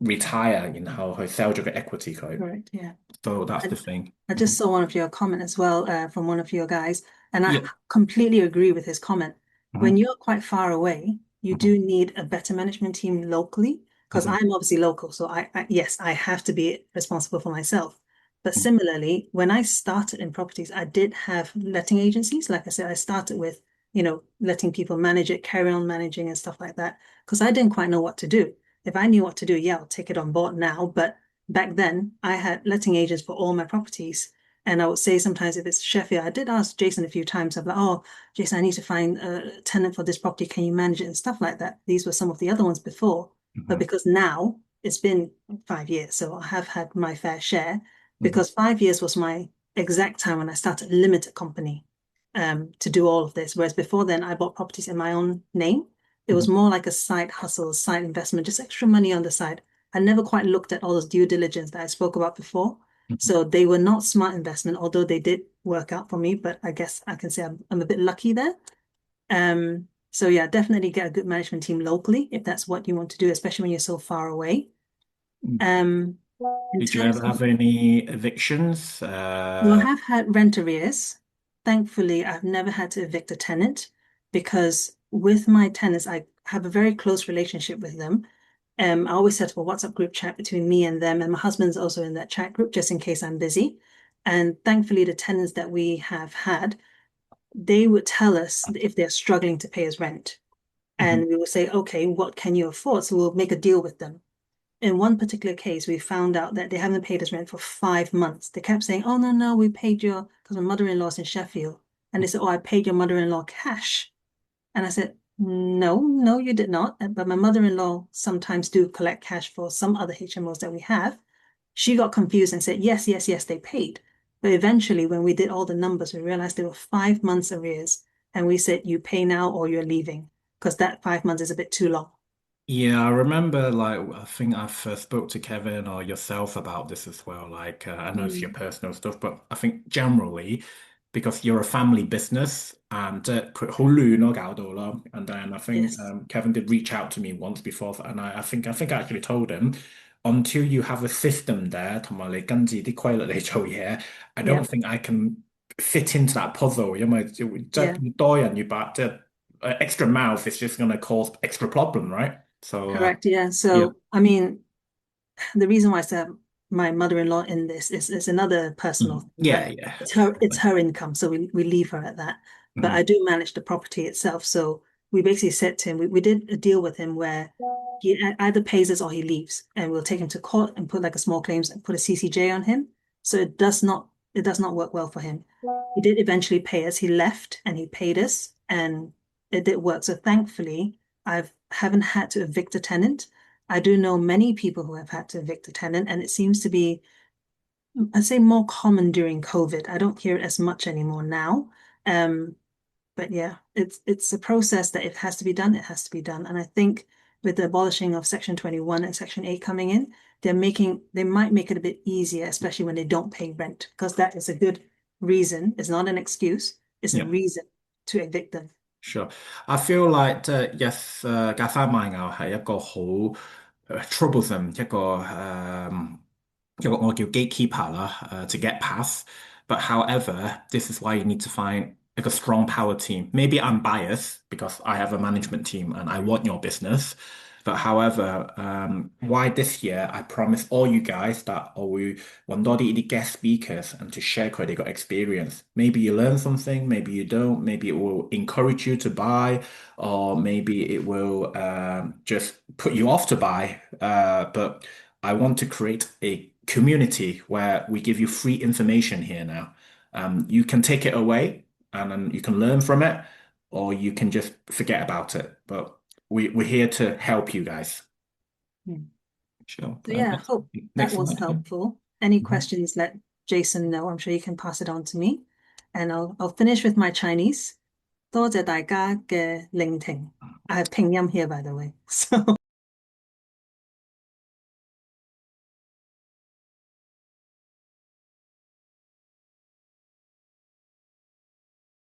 retire，然後去 sell 咗個 equity 佢。Right, yeah. So that's the thing. I just saw one of your comment as well from one of your guys, and I completely agree with his comment. When you're quite far away, you do need a better management team locally, because I'm obviously local, so yes, I have to be responsible for myself. But similarly, when I started in properties, I did have letting agencies. Like I said, I started with, letting people manage it, carry on managing and stuff like that, because I didn't quite know what to do. If I knew what to do, yeah, I'll take it on board now. But back then, I had letting agents for all my properties. And I would say sometimes if it's Sheffield, I did ask Jason a few times, I'm like, oh, Jason, I need to find a tenant for this property. Can you manage it and stuff like that? These were some of the other ones before. But because now it's been 5 years, so I have had my fair share, because 5 years was my exact time when I started a limited company to do all of this. Whereas before then, I bought properties in my own name. It was more like a side hustle, side investment, just extra money on the side. I never quite looked at all those due diligence that I spoke about before. So they were not smart investment, although they did work out for me. But I guess I can say I'm a bit lucky there. So yeah, definitely get a good management team locally if that's what you want to do, especially when you're so far away. Did you ever have any evictions? Well, I have had rent arrears. Thankfully, I've never had to evict a tenant, because with my tenants, I have a very close relationship with them. I always set up a WhatsApp group chat between me and them, and my husband's also in that chat group just in case I'm busy. And thankfully, the tenants that we have had, they would tell us if they're struggling to pay us rent. And we will say, okay, what can you afford? So we'll make a deal with them. In one particular case, we found out that they haven't paid us rent for 5 months. They kept saying, oh, no, we paid your, because my mother-in-law's in Sheffield. And they said, oh, I paid your mother-in-law cash. And I said, no, you did not. But my mother-in-law sometimes do collect cash for some other HMOs that we have. she got confused and said, yes, yes, yes, they paid. But eventually, when we did all the numbers, we realized there were 5 months arrears. And we said, you pay now or you're leaving, because that 5 months is a bit too long. Yeah, I remember like I think I first spoke to Kevin or yourself about this as well. Like I know it's your Mm. personal stuff, but I think generally because you're a family business and 佢好亂咯搞到啦. And then I think Yes. Kevin did reach out to me once before, and I think I actually told him until you have a system there 同埋你跟住啲規律嚟做嘢, I don't Yeah. think I can fit into that puzzle. 因為即係 Yeah. 越多人越白即係 extra mouth is just going to cause extra problem, right? So, Correct. Yeah. yeah. So, I mean, the reason why I said my mother-in-law in this is another personal Mhm. thing, but Yeah, yeah. it's her income, so we leave her at that. But I Mhm. do manage the property itself. So we basically said to him, we did a deal with him where he either pays us or he leaves, and we'll take him to court and put like a small claims and put a CCJ on him. So it does not work well for him. He did eventually pay us. He left and he paid us, and it did work. So thankfully, I haven't had to evict a tenant. I do know many people who have had to evict a tenant, and it seems to be, I'd say, more common during COVID. I don't hear it as much anymore now. Um, but yeah, it's a process that it has to be done, it has to be done. And I think with the abolishing of Section 21 and Section 8 coming in, they might make it a bit easier, especially when they don't pay rent, because that is a good reason. It's not an excuse, it's a Yeah, reason to evict them. sure. I feel like yes, 價翻賣牛係一個好troublesome 一個我叫 gatekeeper 啦to get past. But however, this is why you need to find like a strong power team. Maybe I'm biased because I have a management team and I want your business. But however, why this year I promise all you guys that I will 揾多啲 guest speakers and to share 佢哋個 experience. Maybe you learn something, maybe you don't. Maybe it will encourage you to buy, or maybe it will just put you off to buy. But I want to create a community where we give you free information here now. You can take it away and then you can learn from it, or you can just forget about it. But we're here to help you guys. Hmm. Sure. So yeah, I Next, hope that next was slide. Yeah. helpful. Any Mhm. questions, let Jason know. I'm sure you can pass it on to me. And I'll finish with my Chinese. 多謝大家嘅聆聽. I have 拼音 here, by the way. So